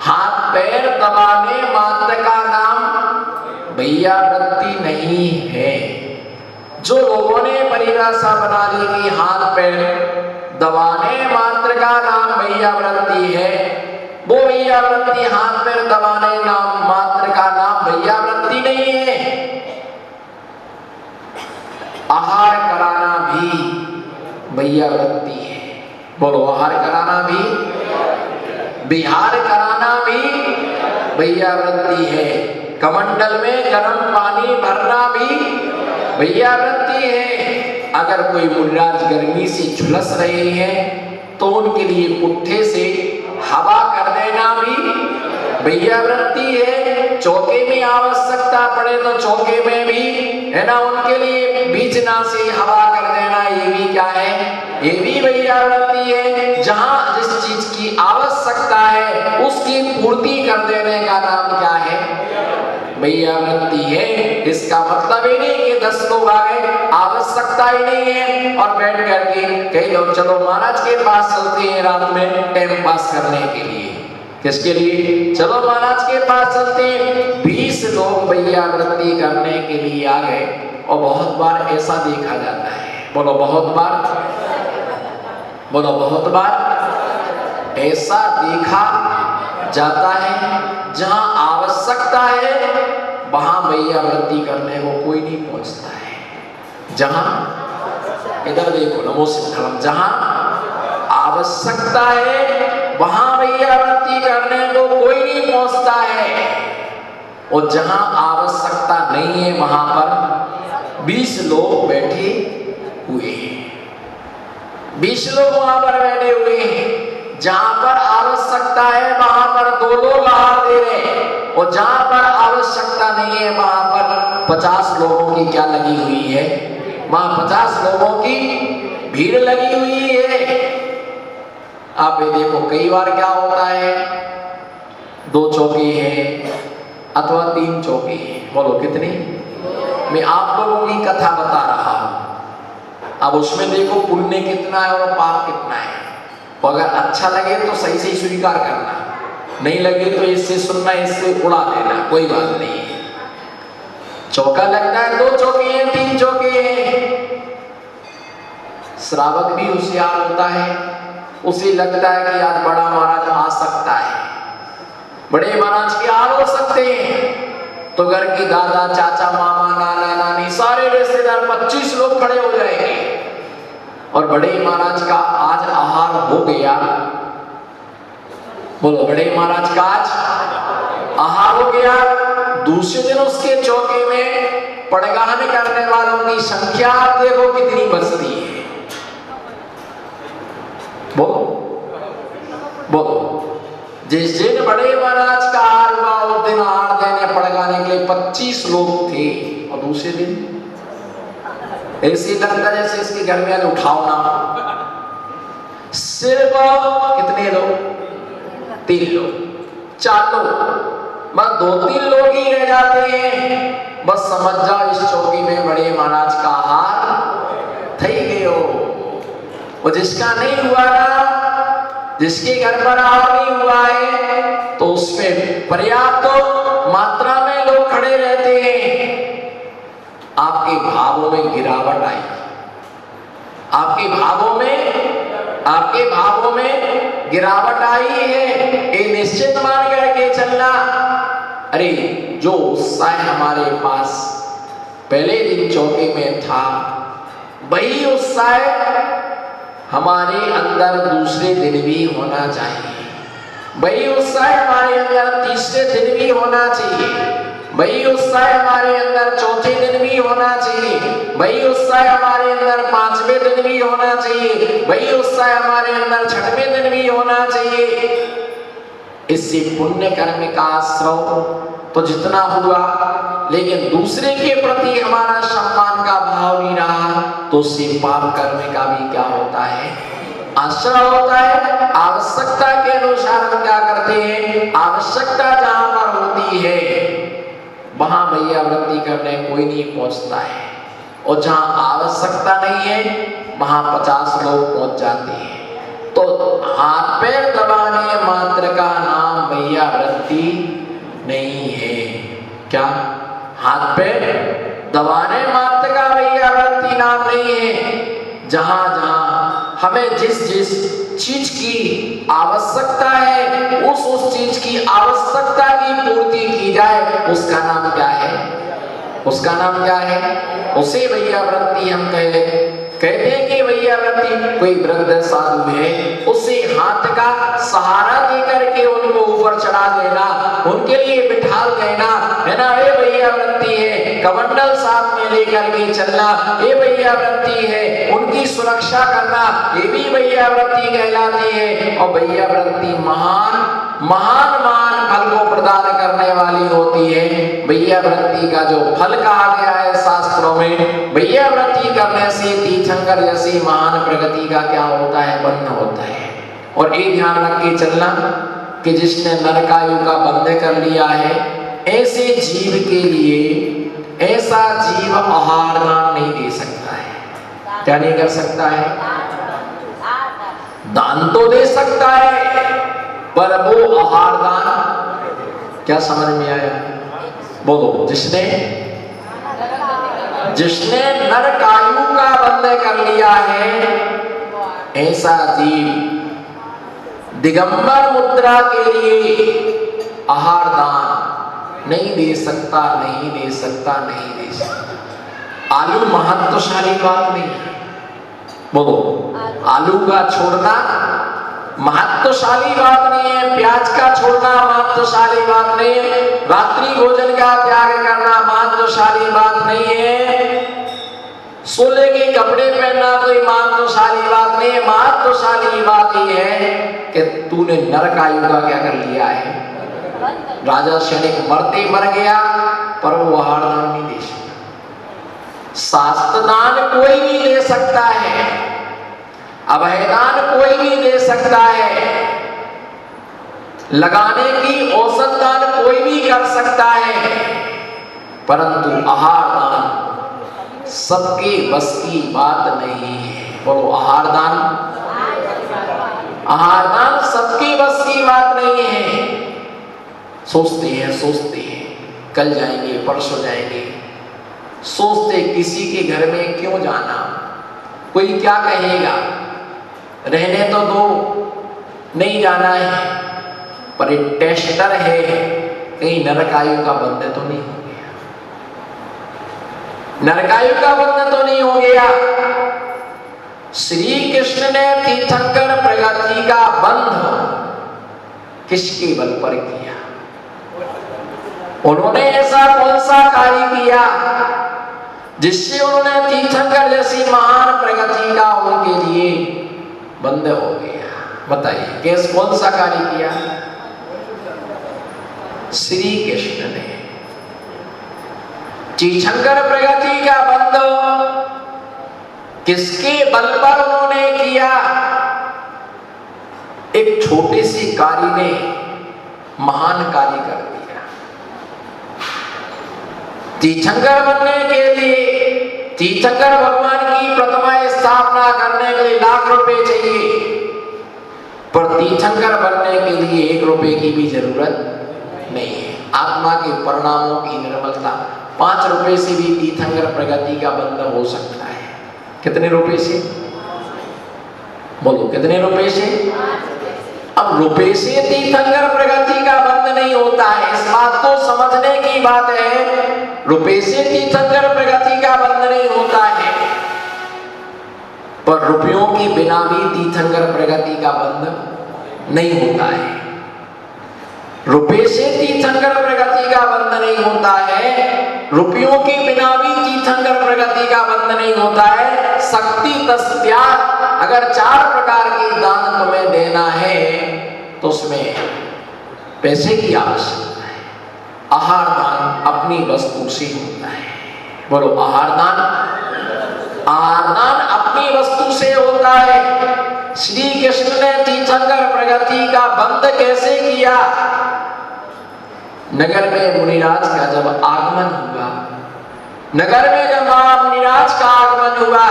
हाथ पैर दबाने मात्र का नाम भैया वृत्ति नहीं है। जो लोगों ने परिभाषा बना ली कि हाथ पैर दबाने मात्र का नाम भैया वृत्ति है, वो भैया वृत्ति हाथ पैर दबाने नाम मात्र का नाम भैया वृत्ति नहीं है। आहार कराना भी भैया वृत्ति है। बोलो, आहार कराना भी, विहार कराना भी भैया वृत्ति है। कमंडल में गर्म पानी भरना भी भैया वृत्ति है। अगर कोई मुर्राज गर्मी से झुलस रहे हैं तो उनके लिए पुट्ठे से हवा कर देना भी भैया वृत्ति है। चौके में आवश्यकता पड़े तो चौके में भी, है ना, उनके लिए बीचना से हवा कर देना, ये भी क्या है, ये भी भैया वृत्ति है। जहां जिस चीज की आवश्यकता है उसकी पूर्ति कर देने का नाम क्या है, भैया वृत्ति है। इसका मतलब ही नहीं कि 10 लोग आ गए, आवश्यकता ही नहीं है और बैठ करके कई लोग चलो महाराज के पास चलते हैं रात में टाइम पास करने के लिए। किसके लिए? चलो महाराज के पास चलते हैं। 20 लोग भैया वृत्ति करने के लिए आ गए और बहुत बार ऐसा देखा जाता है। बोलो बहुत बार, बोलो बहुत बार ऐसा देखा जाता है जहां आवश्यकता है वहां भैया वृत्ति करने को कोई नहीं पहुंचता है। जहां, इधर देखो नमो सिद्धम, जहां आवश्यकता है वहां भैया वृत्ति करने को कोई नहीं पहुंचता है, और जहां आवश्यकता नहीं है वहां पर 20 लोग बैठे हुए हैं। 20 लोग वहां पर बैठे हुए हैं। जहां पर आवश्यकता है वहां पर 2 लोग आहार दे रहे हैं, और जहां पर आवश्यकता नहीं है वहां पर 50 लोगों की क्या लगी हुई है, वहां 50 लोगों की भीड़ लगी हुई है। आप ये देखो कई बार क्या होता है, 2 चौकी हैं अथवा 3 चौकी हैं। बोलो कितनी? मैं आप लोगों की कथा बता रहा हूं। अब उसमें देखो पुण्य कितना है और पाप कितना है। तो अगर अच्छा लगे तो सही सही स्वीकार करना, नहीं लगे तो इससे सुनना, इससे उड़ा देना, कोई बात नहीं है। चौका लगता है, 2 चौके हैं, 3 चौके हैं। श्रावक भी होशियार होता है, उसे लगता है कि आज बड़ा महाराज आ सकता है, बड़े महाराज के हाल हो सकते हैं। तो घर की दादा चाचा मामा नाना नानी सारे रिश्तेदार 25 लोग खड़े हो जाएंगे और बड़े महाराज का आज आहार हो गया। बोलो, बड़े महाराज का आज आहार हो गया। दूसरे दिन उसके चौके में पड़गान करने वालों की संख्या आप देखो कितनी बचती है। बोलो बोलो, जिस दिन बड़े महाराज का आहार हुआ उस दिन आहार देने पड़गाने के लिए 25 लोग थे, और दूसरे दिन ऐसी लगता जैसे इसके घर में उठाओ ना, सिर्फ कितने लोग, 3 लोग, 4 लोग, बस 2-3 लोग ही रह जाते हैं। बस समझ जाओ इस चौकी में बड़े महाराज का आहार थई गयो। और जिसका नहीं हुआ ना, जिसके घर पर आहार नहीं हुआ है, तो उसमें पर्याप्त मात्रा में लोग खड़े रहते हैं। आपके भावों में गिरावट आई, आपके भावों में गिरावट आई है, ये निश्चित मान करके चलना। अरे जो उत्साह हमारे पास पहले दिन चौके में था, वही उत्साह हमारे अंदर दूसरे दिन भी होना चाहिए। वही उत्साह हमारे अंदर तीसरे दिन भी होना चाहिए। वही उत्साह हमारे अंदर चौथे दिन भी होना चाहिए। वही उत्साह हमारे अंदर 5वें दिन भी होना चाहिए। वही उत्साह हमारे अंदर 6वें दिन भी होना चाहिए। इससे पुण्य कर्म का आश्रय तो जितना हुआ, लेकिन दूसरे के प्रति हमारा सम्मान का भाव नहीं रहा, तो उससे पाप कर्म का भी क्या होता है, आश्रय होता है। आवश्यकता के अनुसार हम क्या करते हैं, आवश्यकता जहां पर होती है वहां भैया वृत्ति करने कोई नहीं पहुंचता है, और जहां आवश्यकता नहीं है वहां 50 लोग पहुंच जाते हैं। तो हाथ पैर दबाने मात्र का नाम भैया वृत्ति नहीं है। क्या? हाथ पैर दबाने मात्र का भैया वृत्ति नाम नहीं है। जहां जहां हमें जिस जिस चीज की आवश्यकता है उस चीज की आवश्यकता की पूर्ति की जाए, उसका नाम क्या है? उसका नाम क्या है? उसे भैया वृत्ति हम कहते हैं कि भैया वृत्ति। कोई वृद्ध साधु है, उसे हाथ का सहारा देकर के उनको ऊपर चढ़ा देना, उनके लिए बिठाल देना, है ना, ये भैया वृत्ति है। कमंडल साथ में लेकर के चलना, ये भैया वृत्ति है। उनकी सुरक्षा करना, ये भी भैया वृत्ति कहलाती है। और भैया वृत्ति महान महान महान फल को प्रदान करने वाली होती है। भैया वृत्ति का जो फल कहा गया है शास्त्रों में, भैया वृत्ति करने से तीर्थंकर जैसी महान प्रगति का क्या होता है? बंध होता है। और ये ध्यान रख के चलना कि जिसने नरकायु का बंध कर लिया है, ऐसे जीव के लिए ऐसा जीव आहार दान नहीं दे सकता है। क्या नहीं कर सकता है? दान तो दे सकता है, पर वो आहार दान क्या समझ में आया? बोलो। जिसने नरकायु का बंध कर लिया है, ऐसा जीव दिगंबर मुद्रा के लिए आहार दान नहीं दे सकता, नहीं दे सकता, नहीं दे सकता। आलू महत्वशाली बात नहीं है। बोलो। आलू का छोड़ना महत्वशाली बात नहीं है, प्याज का छोड़ना महत्वशाली बात नहीं है, रात्रि भोजन का त्याग करना महत्वशाली बात नहीं है, सोले के कपड़े पहनना कोई महत्वशाली बात नहीं है। महत्वशाली बात यह है कि तूने नरकायु का क्या कर लिया है? राजा सैनिक मरते मर गया, पर वो आहार दान नहीं दे सकता। शास्त्र दान कोई भी दे सकता है, अभयदान कोई भी दे सकता है, लगाने की औषध दान कोई भी कर सकता है, परंतु आहार दान सबके बस की बात नहीं है। बोलो। आहार दान सबके बस की बात नहीं है। सोचते हैं कल जाएंगे, परसों जाएंगे, सोचते किसी के घर में क्यों जाना, कोई क्या कहेगा, रहने तो दो, नहीं जाना है। पर एक टेस्टर है, कहीं नरकायु का बंध तो नहीं हो गया, नरकायु का बंध तो नहीं हो गया। श्री कृष्ण ने तीर्थंकर प्रगति का बंध किसके बल पर किया? उन्होंने ऐसा कौन सा कार्य किया जिससे उन्होंने तीर्थंकर जैसी महान प्रगति का उनके लिए बंद हो गया? बताइए, कैसे कौन सा कार्य किया? श्री कृष्ण ने तीर्थंकर प्रगति का बंद किसके बल पर उन्होंने किया? एक छोटे से कार्य ने महान कार्य कर दिया। तीर्थंकर बनने के लिए, तीर्थंकर भगवान की प्रतिमा स्थापना करने के लिए लाख रुपए चाहिए, पर तीर्थंकर बनने के लिए 1 रुपए की भी जरूरत नहीं है। आत्मा के परिणामों की निर्मलता 5 रुपए से भी तीर्थंकर प्रगति का बंध हो सकता है। कितने रुपए से? बोलो, कितने रुपए से? अब रुपए से तीर्थंकर प्रगति का बंध नहीं होता है, इस बात को समझने की बात है। रुपए से तीर्थंकर प्रगति का बंध नहीं होता है, पर रुपयों के बिना भी तीर्थंकर प्रगति का बंध नहीं होता है। रुपए से तीर्थंकर प्रगति का बंध नहीं होता है, रुपयों के बिना भी तीर्थंकर प्रगति का बंध नहीं होता है। शक्ति त्याग, अगर 4 प्रकार के दान तुम्हें देना है तो उसमें पैसे की आवश्यकता है। आहार दान अपनी वस्तु से होता है। बोलो, आहार दान अपनी वस्तु से होता है। श्री कृष्ण ने तीर्थंकर प्रगति का बंध कैसे किया? नगर में मुनिराज का जब आगमन हुआ, नगर में जब मुनिराज का आगमन हुआ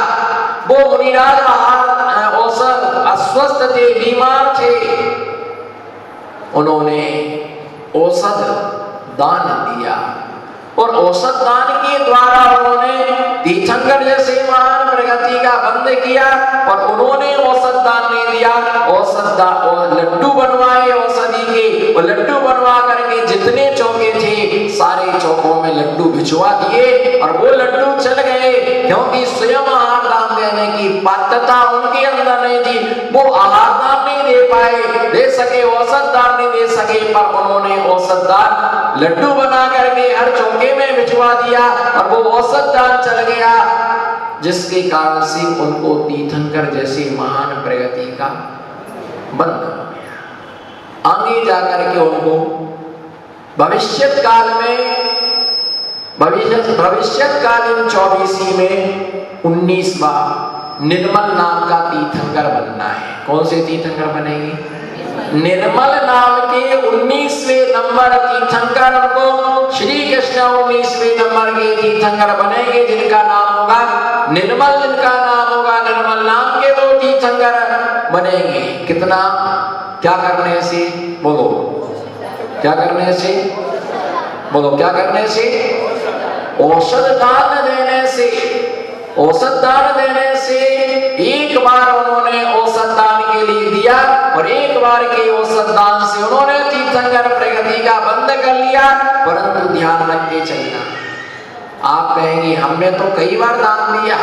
वो मुनिराज आहार औसत अस्वस्थ थे, बीमार थे, उन्होंने औषध दान दिया और औषध दान के द्वारा उन्होंने तीर्थंकर जैसे महान प्रगति का बंद किया। और उन्होंने औषध दान नहीं दिया, और लड्डू बनवाए औषधि के, और लड्डू बनवा करके जितने चौके थे सारे चौकों में लड्डू भिजवा दिए और वो लड्डू चल गए, क्योंकि स्वयं आहार दान देने की पात्रता उनके अंदर नहीं थी। वो आहार दान नहीं दे पाए, दे सके, औषध दान नहीं दे सके, पर उन्होंने औषध दान लड्डू बना करके हर चौके में भिजवा दिया और वो औषध दान चल गया, जिसके कारण से उनको तीर्थंकर जैसे महान प्रगति का बंद हो गया। आगे जाकर के उनको भविष्यत कालीन 24वीं में 19वां निर्मल नाम का तीर्थंकर बनना है। कौन से तीर्थंकर बनेंगे? निर्मल नाम के 19वें नंबर तीर्थंकर उनको श्री कृष्ण 19वें नंबर के तीर्थंकर बनेंगे, जिनका नाम होगा निर्मल, जिनका नाम होगा निर्मल नाम के 2 तीर्थंकर बनेंगे। कितना? क्या करने से? बोलो क्या करने से? बोलो क्या करने से? औषध दान देने से। औषध दान देने से एक बार उन्होंने औषध दान के लिए दिया और एक बार के औषध दान से उन्होंने तीर्थंकर प्रगति का बंद कर लिया। परंतु ध्यान रख के चलना, आप कहेंगे हमने तो कई बार दान दिया।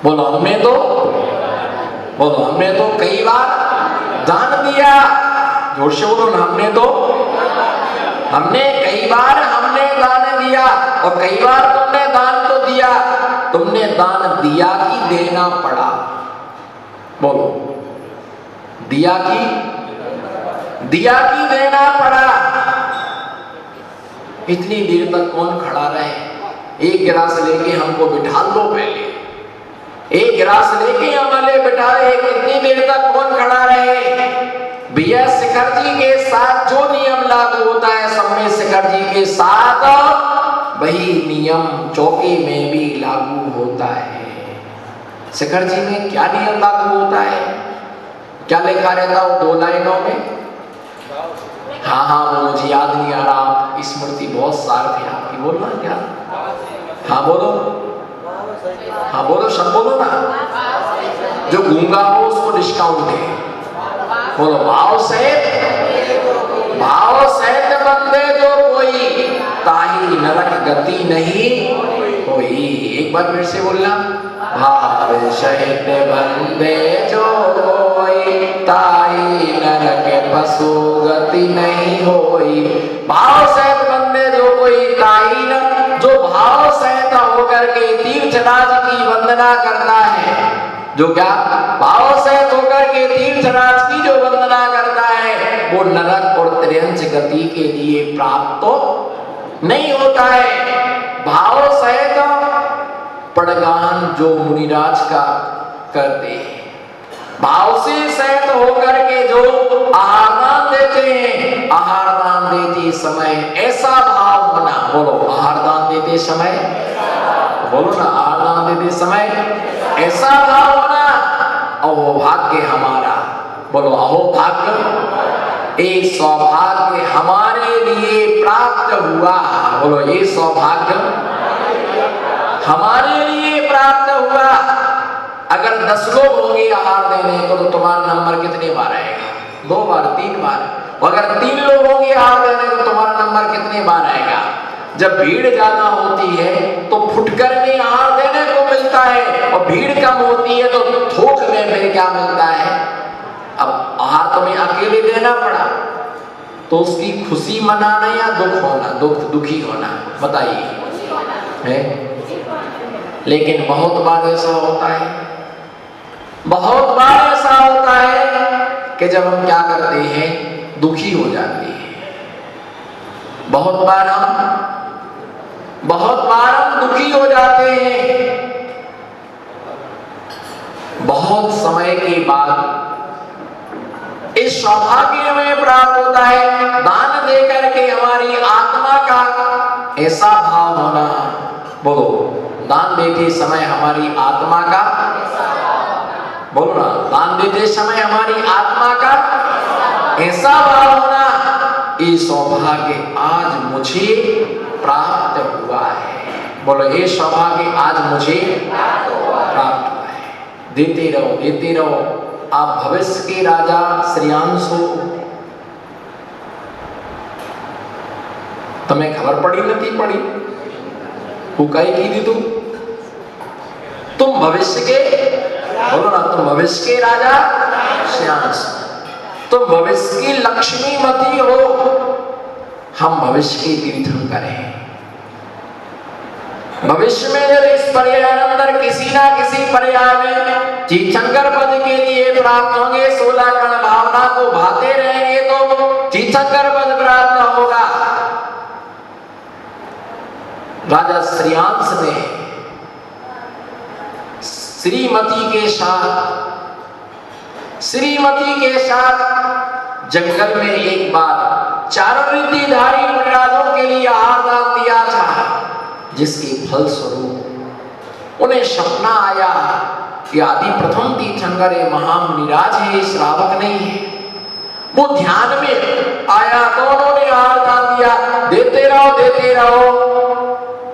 बोलो हमने तो कई बार दान दिया। जोर से बोलो ना, हमने कई बार दान दिया। और कई बार तुमने दान तो दिया, तुमने दान दिया कि देना पड़ा? बोलो दिया कि देना पड़ा? इतनी देर तक कौन खड़ा रहे? एक गिलास लेके हमको बिठा दो, पहले एक गिलास लेके हमारे बिठा रहे, कितनी देर तक कौन खड़ा रहे? भैया शिखर जी के साथ जो नियम लागू होता है सब में शिखर जी के साथ वही नियम चौके में भी लागू होता है। शिखर जी में क्या नियम लागू होता है? क्या लिखा रहता हो 2 लाइनों में? हाँ वो मुझे याद नहीं आ रहा, स्मृति बहुत शार्प है आपकी। बोलना क्या? हाँ बोलो सब बोलो ना। जो गूंगा हो उसको डिस्काउंट दे। बोलो भाव सहित बंदे जो कोई, ताही नरक गति नहीं कोई। एक बार फिर से बोलना, भाव सहित बंदे जो कोई, ताही नरक पशु गति नहीं होई। भाव सहित बंदे जो कोई, ताही न, जो भाव सहित होकर के तीर्थराज की वंदना करता है, जो क्या भाव सहित होकर के तीर्थराज की जो वंदना करता है, वो नरक और त्रियंश गति के लिए प्राप्त तो नहीं होता है। भाव सहित पड़गान जो मुनिराज का करते हैं, भाव से सहित होकर के जो आहार दान देते हैं, आहार दान देते समय ऐसा भाव होना। बोलो आहार दान देते समय, बोलो ना आहार दान देते समय ऐसा भाव होना। अहो भाग्य हमारा, बोलो अहो भाग्य, एक सौभाग्य हमारे लिए प्राप्त हुआ। बोलो ये सौभाग्य हमारे लिए प्राप्त हुआ। अगर 10 लोग होंगे आहार देने को तो तुम्हारा नंबर कितने बार आएगा? 2 बार, 3 बार। अगर 3 लोग होंगे आहार देने को तुम्हारा नंबर कितने बार आएगा? जब भीड़ ज्यादा होती है तो फुटकर में आहार देने को मिलता है, और भीड़ कम होती है तो थोक में फिर क्या मिलता है? अब आहार तुम्हें अकेले देना पड़ा तो उसकी खुशी मनाना या दुख होना, दुखी होना, बताइए है? लेकिन बहुत बार ऐसा होता है, बहुत बार ऐसा होता है कि जब हम क्या करते हैं, दुखी हो जाते हैं। बहुत बार हम दुखी हो जाते हैं। बहुत समय के बाद इस सौभाग्य में प्राप्त होता है दान देकर के हमारी आत्मा का ऐसा भाव होना। बोलो दान देते समय हमारी आत्मा का, बोलो ना, दान देते समय हमारी आत्मा का ऐसा भाव होना, ये सौभाग्य आज मुझे प्राप्त हुआ है। बोलो, ये सौभाग्य आज मुझे प्राप्त हुआ है। देते रहो, देते रहो। आप भविष्य के राजा श्रेयांश हो। तुम्हें खबर पड़ी नहीं पड़ी? हुकाई की दी तुम भविष्य के, बोलो ना, तुम भविष्य के राजा श्रेयांश, तुम भविष्य की लक्ष्मीमती हो। हम भविष्य के तीर्थंकर हैं। भविष्य में जब इस पर्याय अंदर किसी ना किसी पर्याय में तीर्थंकर पद के लिए प्राप्त होंगे, 16 कण भावना को भाते रहेंगे तो तीर्थंकर पद प्राप्त होगा। राजा श्रेयांश ने श्रीमती के साथ जंगल में एक बार चारों रीतिधारी मुनिराजों के लिए आहार दान दिया था, जिसके फलस्वरूप उन्हें सपना आया कि आदि प्रथम तीर्थंकर महामुनिराज है, श्रावक नहीं है। वो ध्यान में आया तो उन्होंने आहार दान दिया। देते रहो, देते रहो।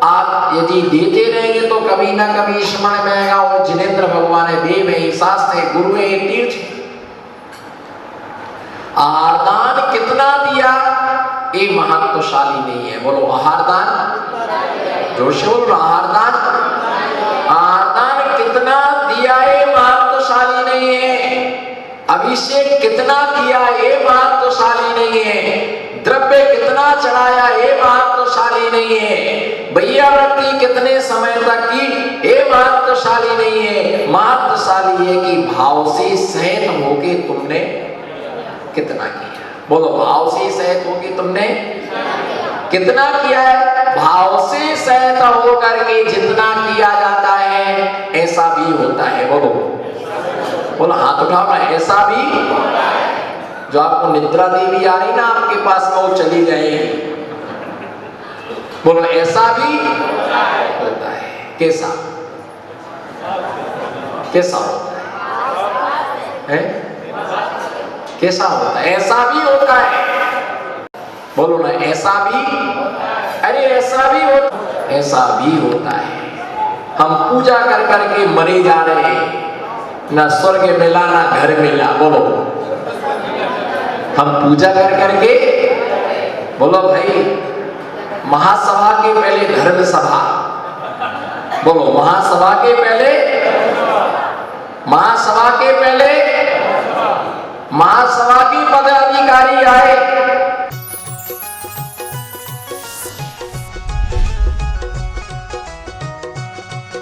आप यदि देते रहेंगे तो कभी ना कभी स्मरण में आएगा, और जिनेंद्र भगवान है, देव है, शास्त्र है, गुरु है, तीर्थ। आहार दान कितना दिया ये महत्वशाली नहीं है। बोलो आहार दान, जोर से बोलो, आहार दान कितना दिया ये महत्वशाली नहीं है। अभिषेक कितना किया ये महत्वशाली नहीं है। द्रव्य कितना चढ़ाया ये महत्वशाली नहीं है। भैया व्रती कितने समय तक की ये महत्वशाली नहीं है। महत्वशाली है कि भाव से सहित होके तुमने कितना किया। बोलो, भाव से सहित होके तुमने कितना किया है। भाव से सहित होकर के जितना किया जाता है ऐसा भी होता है। बोलो बोलो, हाथ उठाओ ना, ऐसा भी। जो आपको निद्रा देवी आ रही ना आपके पास, वो चली जाएगी। बोलो, ऐसा भी होता है। कैसा कैसा होता है? कैसा होता है? ऐसा भी होता है। बोलो ना, ऐसा भी। अरे ऐसा भी होता, ऐसा भी होता है। हम पूजा कर करके मरे जा रहे हैं, ना स्वर्ग मिला ना घर मिला। बोलो, हम पूजा कर करके, बोलो भाई, महासभा के पहले धर्म सभा। बोलो, महासभा के पहले